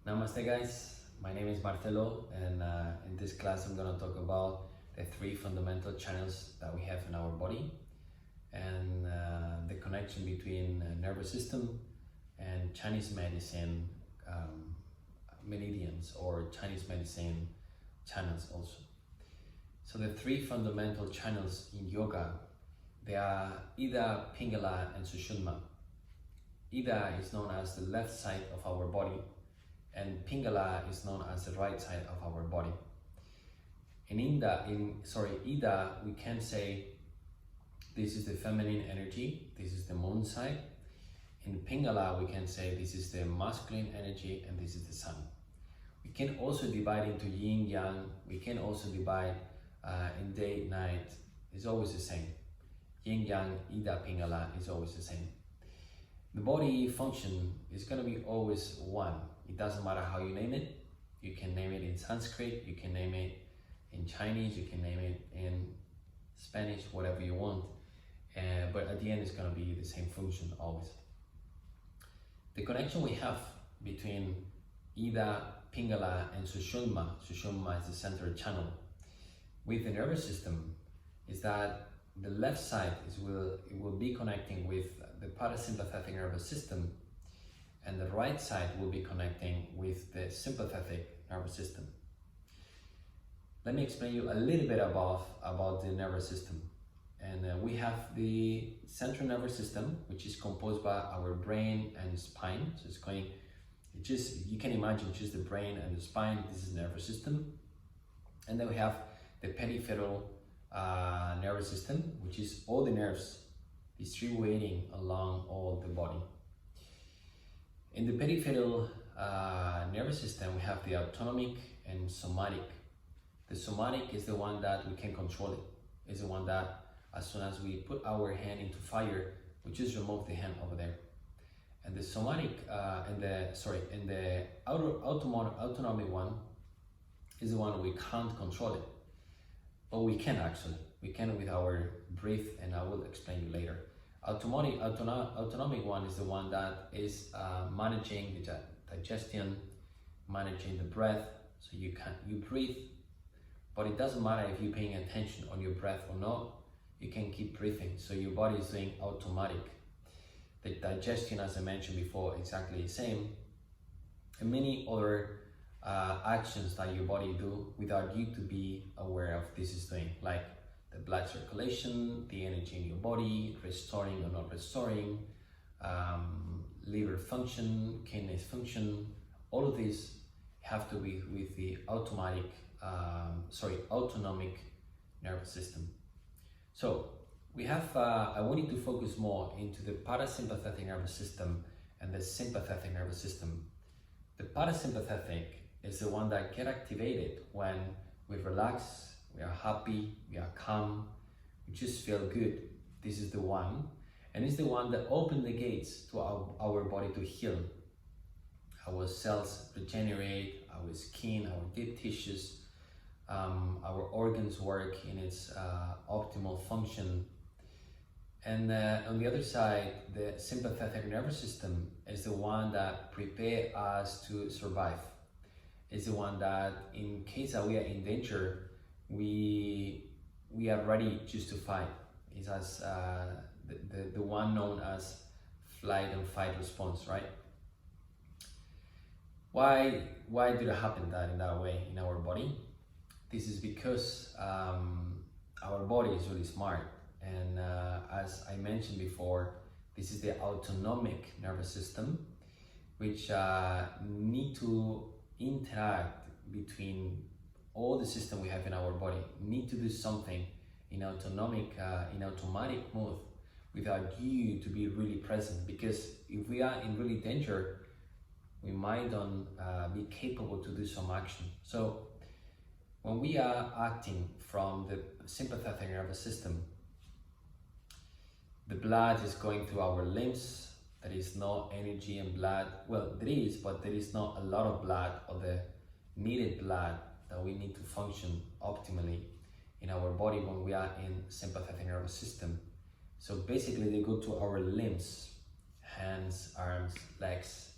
Namaste guys, my name is Marcelo and in this class I'm going to talk about the three fundamental channels that we have in our body and the connection between nervous system and Chinese medicine meridians or Chinese medicine channels also. So the three fundamental channels in yoga, they are Ida, Pingala and Sushumna. Ida is known as the left side of our body and Pingala is known as the right side of our body. In Ida, we can say this is the feminine energy, this is the moon side. In Pingala, we can say this is the masculine energy and this is the sun. We can also divide into yin, yang, we can also divide in day, night, it's always the same. Yin, yang, Ida, Pingala is always the same. The body function is going to be always one. It doesn't matter how you name it. You can name it in Sanskrit, you can name it in Chinese, you can name it in Spanish, whatever you want. But at the end, it's going to be the same function always. The connection we have between Ida, Pingala and Sushumna is the central channel, with the nervous system is that the left side will be connecting with the parasympathetic nervous system and the right side will be connecting with the sympathetic nervous system. Let me explain you a little bit about the nervous system. And we have the central nervous system, which is composed by our brain and spine. So you can imagine just the brain and the spine, this is the nervous system. And then we have the peripheral nervous system, which is all the nerves distributing along all the body. In the peripheral nervous system, we have the autonomic and somatic. The somatic is the one that we can control it. It's the one that as soon as we put our hand into fire, we just remove the hand over there. And the somatic, and the autonomic one is the one we can't control it. But we can actually. We can with our breath, and I will explain you later. Autonomic one is the one that is managing the digestion, managing the breath. So you breathe, but it doesn't matter if you're paying attention on your breath or not. You can keep breathing. So your body is doing automatic. The digestion, as I mentioned before, exactly the same, and many other actions that your body do without you to be aware of this is doing, like the blood circulation, the energy in your body, restoring or not restoring, liver function, kidneys function, all of these have to be with the autonomic nervous system. So we have, I want you to focus more into the parasympathetic nervous system and the sympathetic nervous system. The parasympathetic is the one that gets activated when we relax, we are happy, we are calm, we just feel good. This is the one, and it's the one that opens the gates to our body to heal. Our cells regenerate, our skin, our deep tissues, our organs work in its optimal function. And on the other side, the sympathetic nervous system is the one that prepares us to survive. It's the one that, in case that we are in danger, we are ready just to fight. It's as the one known as flight and fight response, right? Why did it happen that in that way in our body? This is because our body is really smart, and as I mentioned before, this is the autonomic nervous system, which need to interact between all the system we have in our body, need to do something in automatic mode without you to be really present, because if we are in really danger, we might not be capable to do some action. So when we are acting from the sympathetic nervous system, the blood is going through our limbs. There is no energy and blood. Well, there is, but there is not a lot of blood or the needed blood that we need to function optimally in our body when we are in sympathetic nervous system. So basically they go to our limbs, hands, arms, legs,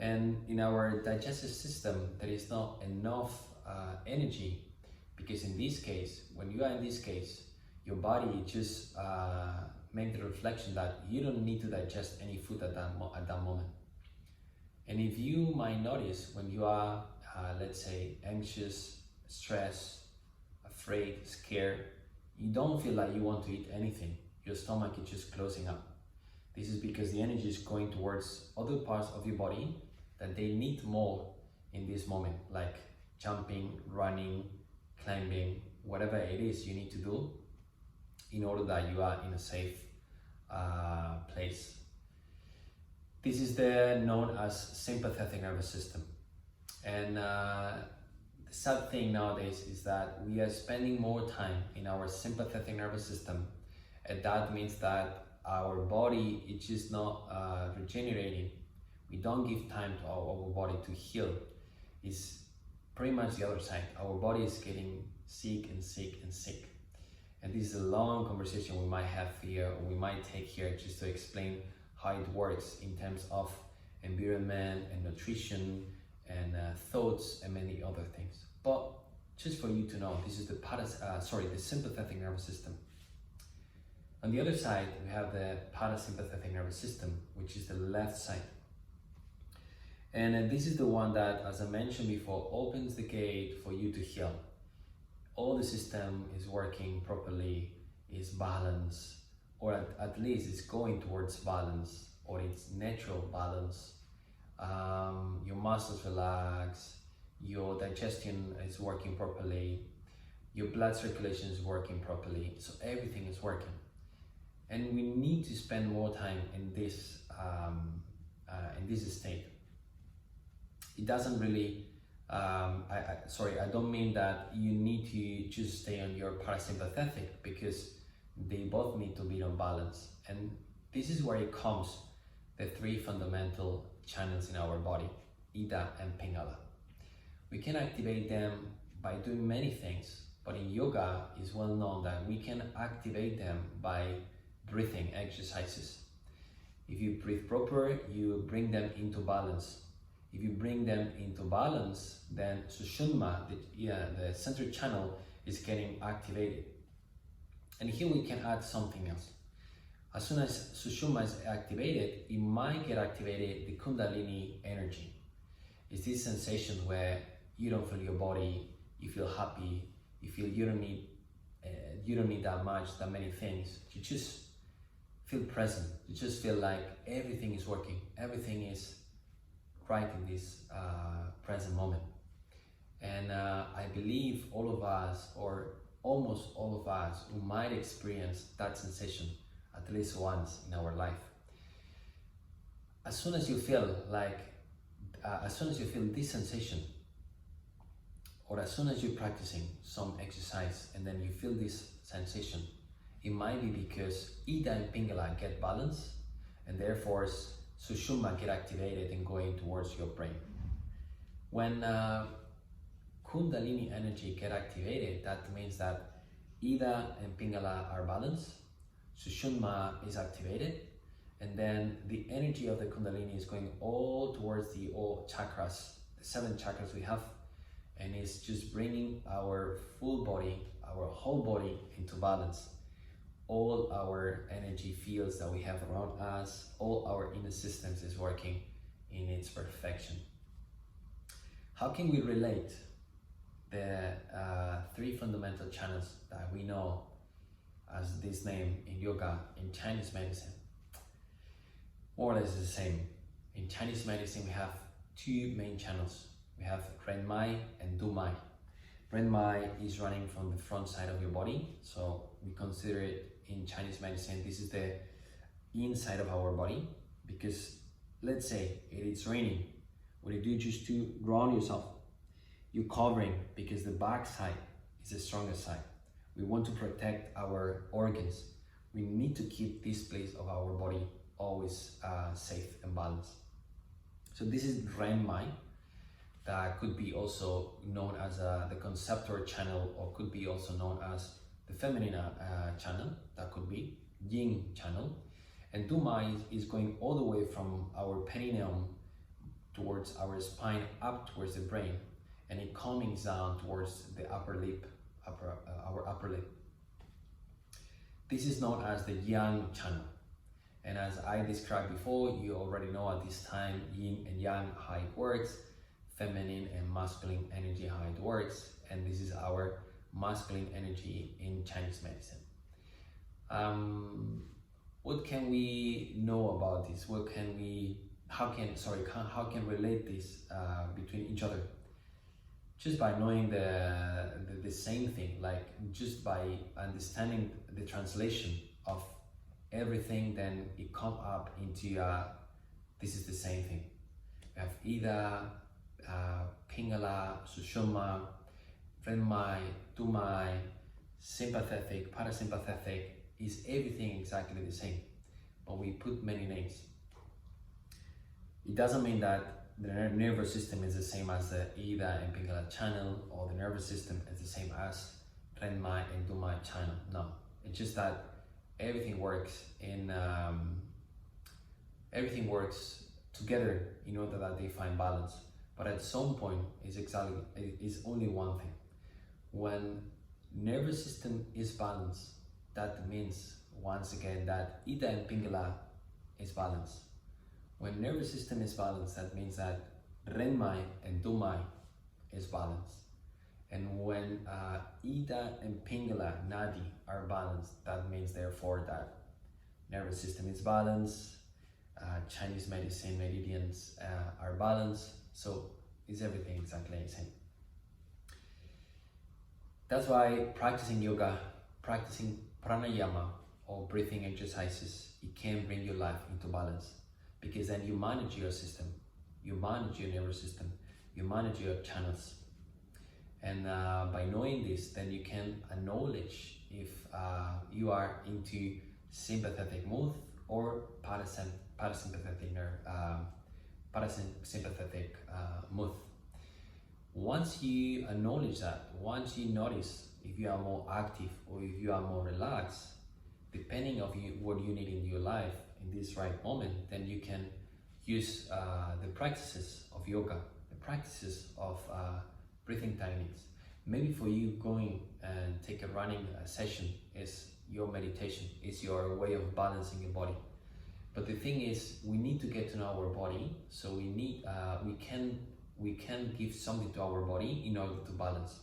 And in our digestive system, there is not enough energy, because in this case, when you are in this case, your body just make the reflection that you don't need to digest any food at that moment. And if you might notice, when you are, let's say, anxious, stressed, afraid, scared, you don't feel like you want to eat anything. Your stomach is just closing up. This is because the energy is going towards other parts of your body that they need more in this moment, like jumping, running, climbing, whatever it is you need to do in order that you are in a safe place. This is known as sympathetic nervous system. And the sad thing nowadays is that we are spending more time in our sympathetic nervous system, and that means that our body is just not regenerating. We don't give time to our body to heal. It's pretty much the other side. Our body is getting sick and sick and sick. And this is a long conversation we might have here, or we might take here, just to explain how it works in terms of environment and nutrition and thoughts and many other things. But just for you to know, this is the sympathetic nervous system. On the other side, we have the parasympathetic nervous system, which is the left side. And this is the one that, as I mentioned before, opens the gate for you to heal. All the system is working properly, is balanced, or at least it's going towards balance, or it's natural balance. Your muscles relax, your digestion is working properly, your blood circulation is working properly, so everything is working. And we need to spend more time in this state. It doesn't really, I don't mean that you need to just stay on your parasympathetic, because they both need to be on balance. And this is where it comes, the three fundamental channels in our body, Ida and Pingala. We can activate them by doing many things, but in yoga it's well known that we can activate them by breathing exercises. If you breathe proper, you bring them into balance. If you bring them into balance, then Sushumna, the central channel, is getting activated. And here we can add something else. As soon as Sushumna is activated, it might get activated the Kundalini energy. It's this sensation where you don't feel your body, you feel happy, you feel you don't need that many things. You just feel present. You just feel like everything is working, everything is right in this present moment. And I believe all of us, or almost all of us, who might experience that sensation at least once in our life. As soon as you feel this sensation, or as soon as you're practicing some exercise and then you feel this sensation, it might be because Ida and Pingala get balanced, and therefore Sushumna get activated and going towards your brain. When Kundalini energy get activated, that means that Ida and Pingala are balanced, Sushumna is activated, and then the energy of the Kundalini is going all towards the chakras, the 7 chakras we have, and it's just bringing our full body, our whole body into balance. All our energy fields that we have around us, all our inner systems is working in its perfection. How can we relate the 3 fundamental channels that we know as this name in yoga, in Chinese medicine? More or less the same. In Chinese medicine, we have 2 main channels. We have Renmai and Dumai. Renmai is running from the front side of your body, so we consider it in Chinese medicine, this is the inside of our body, because let's say it is raining. What you do just to ground yourself, you're covering, because the back side is the strongest side. We want to protect our organs. We need to keep this place of our body always safe and balanced. So this is Renmai, that could be also known as the conceptor channel, or could be also known as the feminine channel, that could be Yin channel. And Dumai is going all the way from our perineum towards our spine, up towards the brain, and it coming down towards the upper lip, our upper lip. This is known as the yang channel. And as I described before, you already know at this time, yin and yang, how it works, feminine and masculine energy, how it works, and this is our masculine energy in Chinese medicine. What can we know about this? How can relate this between each other? Just by knowing the same thing, like just by understanding the translation of everything, then it come up into this is the same thing. We have either Pingala, Sushumna, Renmai, Tumai, sympathetic, parasympathetic, is everything exactly the same, but we put many names. It doesn't mean that the nervous system is the same as the Ida and Pingala channel, or the nervous system is the same as Renmai and Tumai channel. No, it's just that everything works everything works together in order that they find balance. But at some point, it's only one thing. When nervous system is balanced, that means once again that Ida and Pingala is balanced. When nervous system is balanced, that means that Renmai and Tumai is balanced. And when Ida and Pingala Nadi are balanced, that means therefore that nervous system is balanced, Chinese medicine meridians are balanced, so is everything exactly the same. That's why practicing yoga, practicing pranayama or breathing exercises, it can bring your life into balance, because then you manage your system, you manage your nervous system, you manage your channels. And by knowing this, then you can acknowledge if you are into sympathetic mood or parasympathetic mood. Once you acknowledge that, once you notice if you are more active or if you are more relaxed, depending on what you need in your life in this right moment, then you can use the practices of yoga, the practices of breathing techniques. Maybe for you, going and take a running session is your meditation, is your way of balancing your body. But the thing is, we need to get to know our body, so we can give something to our body in order to balance.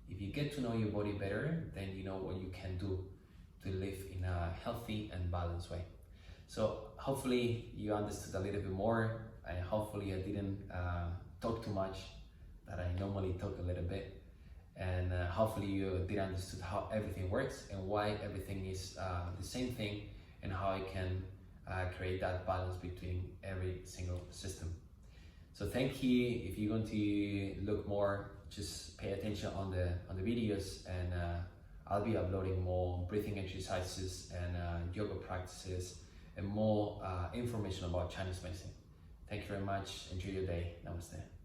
If you get to know your body better, then you know what you can do to live in a healthy and balanced way. So hopefully you understood a little bit more, and hopefully I didn't talk too much, that I normally talk a little bit. And hopefully you did understood how everything works and why everything is the same thing, and how I can create that balance between every single system. So thank you. If you're going to look more, just pay attention on the videos, and I'll be uploading more breathing exercises and yoga practices and more information about Chinese medicine. Thank you very much. Enjoy your day. Namaste.